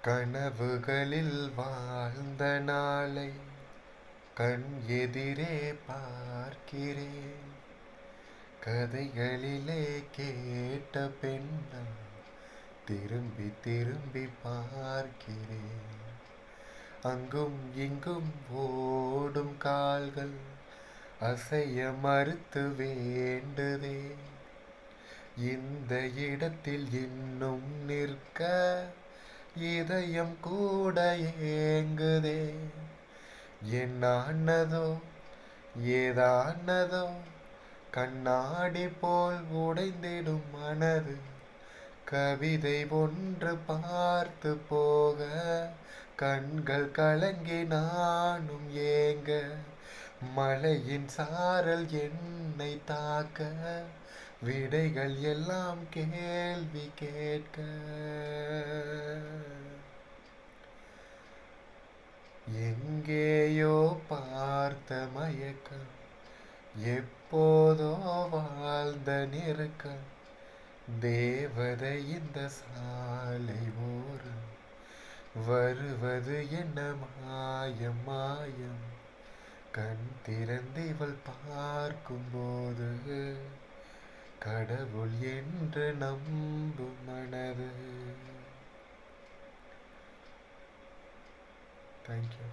கனவுகளில் வாழ்ந்த நாளை கண் எதிரே பார்க்கிறேன். கதைகளிலே கேட்ட பெண்ணா திரும்பி திரும்பி பார்க்கிறேன். அங்கும் இங்கும் ஓடும் கால்கள் அசைய மறுத்து வேண்டுதே. இந்த இடத்தில் இன்னும் நிற்க இதயம் கூட ஏங்குதே. என்னானதோ ஏதானதோ கண்ணாடி போல் உடைந்திடும் மனது. கவிதை ஒன்று பார்த்து போக கண்கள் கலங்கி நானும் ஏங்க. மழையின் சாரல் என்னை தாக்க விடைகள் எல்லாம் கேள்வி கேட்க. எங்கேயோ பார்த்த மயக்கம் எப்போதோ வாழ்ந்த நெருக்கம். தேவதை இந்த சாலை ஓரம் வருவது என்ன மாயம் மாயம். கண் திறந்து இவள் பார்க்கும்போது கடவுள் என்று நம்பும் மனது. தேங்க்யூ.